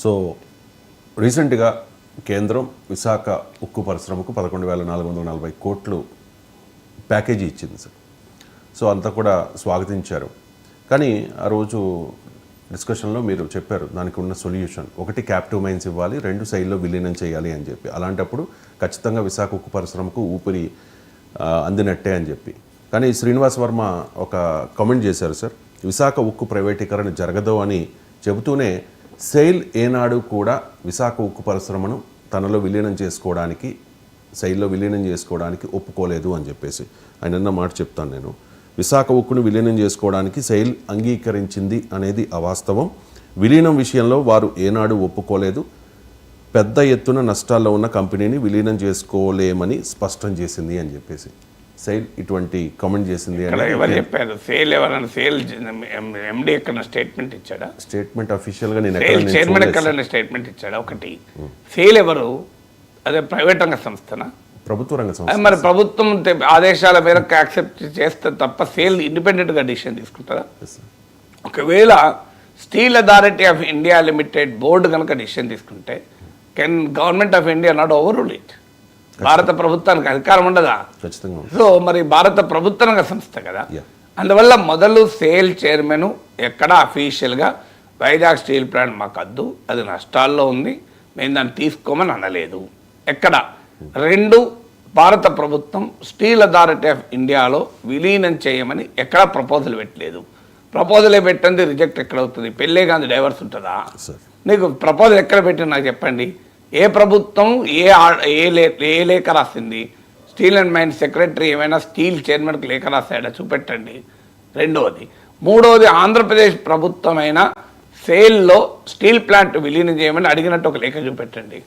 So రీసెంట్గా కేంద్రం విశాఖ ఉక్కు పరిశ్రమకు 11,440 కోట్లు ప్యాకేజీ ఇచ్చింది సార్. సో అంతా కూడా స్వాగతించారు. కానీ ఆ రోజు డిస్కషన్లో మీరు చెప్పారు దానికి ఉన్న సొల్యూషన్, ఒకటి క్యాప్టివ్ మైన్స్ ఇవ్వాలి, 2 శైలిలో విలీనం చేయాలి అని చెప్పి. అలాంటప్పుడు ఖచ్చితంగా విశాఖ ఉక్కు పరిశ్రమకు ఊపిరి అందినట్టే అని చెప్పి. కానీ శ్రీనివాస్ వర్మ ఒక కామెంట్ చేశారు సార్, విశాఖ ఉక్కు ప్రైవేటీకరణ జరగదు అని చెబుతూనే సెయిల్ ఏనాడు కూడా విశాఖ ఉక్కు పరిశ్రమను తనలో విలీనం చేసుకోవడానికి, శైలిలో విలీనం చేసుకోవడానికి ఒప్పుకోలేదు అని చెప్పేసి ఆయన అన్న మాట చెప్తాను నేను. విశాఖ ఉక్కును విలీనం చేసుకోవడానికి సెయిల్ అంగీకరించింది అనేది అవాస్తవం. విలీనం విషయంలో వారు ఏనాడు ఒప్పుకోలేదు. పెద్ద ఎత్తున నష్టాల్లో ఉన్న కంపెనీని విలీనం చేసుకోలేమని స్పష్టం చేసింది అని చెప్పేసి సెయిల్ ఇటువంటి కామెంట్ చేసింది. చెప్పారు సేల్ ఎవరైనా సేల్ ఎండి ఎక్కడ స్టేట్మెంట్ ఇచ్చాడా? స్టేట్మెంట్ అఫీషియల్గా నేను చైర్మన్ ఎక్కడ స్టేట్మెంట్ ఇచ్చాడా? ఒకటి సేల్ ఎవరు? అదే ప్రైవేట్ రంగ సంస్థనా? ప్రభుత్వ రంగ సంస్థ. మరి ప్రభుత్వం ఆదేశాల మేరకు యాక్సెప్ట్ చేస్తే తప్ప సేల్ ఇండిపెండెంట్గా డిసిషన్ తీసుకుంటారా? ఒకవేళ steel authority of India limited board కనుక డిసిషన్ తీసుకుంటే can government of India not over rule it? భారత ప్రభుత్వానికి అధికారం ఉండదా? సో మరి భారత ప్రభుత్వ రంగ సంస్థ కదా. అందువల్ల మొదలు సేల్ చైర్మన్ ఎక్కడ అఫీషియల్గా వైజాగ్ స్టీల్ ప్లాంట్ మాకు వద్దు, అది నష్టాల్లో ఉంది, మేము దాన్ని తీసుకోమని అనలేదు ఎక్కడ. 2, భారత ప్రభుత్వం స్టీల్ అథారిటీ ఆఫ్ ఇండియాలో విలీనం చేయమని ఎక్కడ ప్రపోజల్ పెట్టలేదు. ప్రపోజలే పెట్టండి, రిజెక్ట్ ఎక్కడ అవుతుంది? పెళ్ళే కానీ డైవర్స్ ఉంటుందా? నీకు ప్రపోజల్ ఎక్కడ పెట్టింది నాకు చెప్పండి. ఏ ప్రభుత్వం ఏ లేఖ రాసింది? స్టీల్ అండ్ మైన్స్ సెక్రటరీ ఏమైనా స్టీల్ చైర్మన్కి లేఖ రాశాడా? చూపెట్టండి. 2వది. 3వది, ఆంధ్రప్రదేశ్ ప్రభుత్వమైన సేల్లో స్టీల్ ప్లాంట్ విలీనం చేయమని అడిగినట్టు ఒక లేఖ చూపెట్టండి.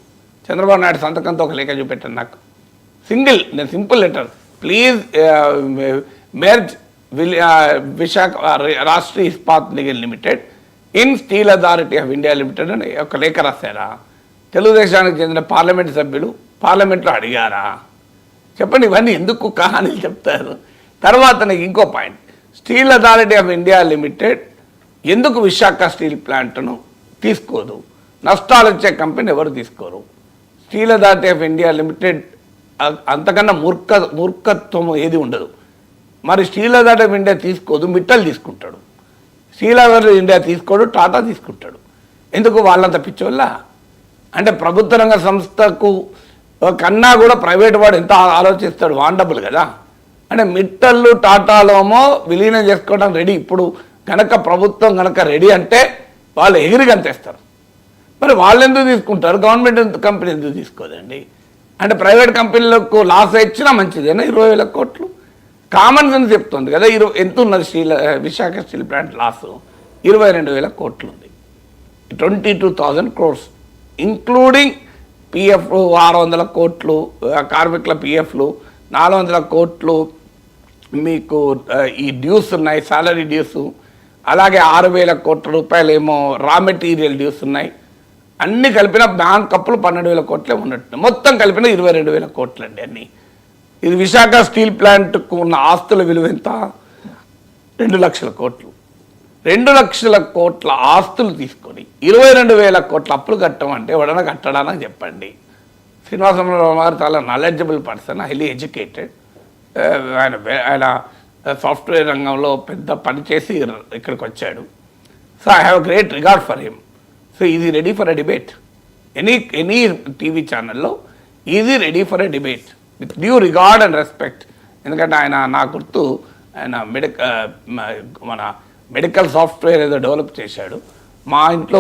చంద్రబాబు నాయుడు సంతకంతో ఒక లేఖ చూపెట్టండి నాకు. Simple letter, please merge Visakha Rashtriya Ispat Nigam limited in steel authority of India limited అని ఒక లేఖ రాశారా? తెలుగుదేశానికి చెందిన పార్లమెంట్ సభ్యులు పార్లమెంట్లో అడిగారా? చెప్పండి. ఇవన్నీ ఎందుకు కహానీలు చెప్తారు? తర్వాత నాకు ఇంకో point, steel authority of India limited ఎందుకు విశాఖ స్టీల్ ప్లాంట్ను తీసుకోదు? నష్టాలు వచ్చే కంపెనీ ఎవరు తీసుకోరు? Steel authority of India limited అంతకన్నా మూర్ఖత్వం ఏది ఉండదు. మరి స్టీల్ అథారిటీ ఆఫ్ ఇండియా తీసుకోదు, మిట్టల్ తీసుకుంటాడు. స్టీల్ అథారిటీ ఆఫ్ ఇండియా తీసుకోడు, టాటా తీసుకుంటాడు. ఎందుకు? వాళ్ళంత పిచ్చోళ్ళ? అంటే ప్రభుత్వ రంగ సంస్థకు కన్నా కూడా ప్రైవేట్ వాడు ఎంత ఆలోచిస్తాడు? వాండబుల్ కదా. అంటే మిట్టళ్ళు టాటాలోమో విలీనం చేసుకోవడానికి రెడీ. ఇప్పుడు కనుక ప్రభుత్వం కనుక రెడీ అంటే వాళ్ళు ఎగిరిగంతేస్తారు. మరి వాళ్ళు ఎందుకు తీసుకుంటారు? గవర్నమెంట్ కంపెనీ ఎందుకు తీసుకోదండి? అంటే ప్రైవేట్ కంపెనీలకు లాస్ ఇచ్చినా మంచిదేనా? 20,000 కోట్లు కామన్ సెన్స్ చెప్తుంది కదా. ఎంత ఉన్నది విశాఖ స్టీల్ ప్లాంట్ లాస్? 22,000 కోట్లు ఉంది. 22,000 crores ఇంక్లూడింగ్ పిఎఫ్లు 600 కోట్లు, కార్మికుల పిఎఫ్లు 400 కోట్లు, మీకు ఈ డ్యూస్ ఉన్నాయి, సాలరీ డ్యూస్, అలాగే 6,000 కోట్ల రూపాయలు ఏమో రా మెటీరియల్ డ్యూస్ ఉన్నాయి. అన్నీ కలిపిన బ్యాంక్ అప్పులు 12,000 కోట్లే ఉన్నట్టు, మొత్తం కలిపిన 22,000 కోట్లు అండి అన్నీ. ఇది విశాఖ స్టీల్ ప్లాంట్కు ఉన్న ఆస్తుల విలువ ఎంత? 2 లక్షల కోట్లు. 2 లక్షల కోట్ల ఆస్తులు తీసుకొని 22,000 కోట్ల అప్పులు కట్టమంటే ఎవడన్నా కట్టడానికి చెప్పండి. శ్రీనివాసరావు గారు చాలా నాలెడ్జబుల్ పర్సన్, హైలీ ఎడ్యుకేటెడ్. ఆయన సాఫ్ట్వేర్ రంగంలో పెద్ద పని చేసి ఇక్కడికి వచ్చాడు. So I have great regard for him. So he's ready for a debate. Any TV ఛానల్లో he's ready for a debate with due regard and respect. ఎందుకంటే ఆయన నా గుర్తు ఆయన మెడికల్ సాఫ్ట్వేర్ ఏదో డెవలప్ చేశాడు. మా ఇంట్లో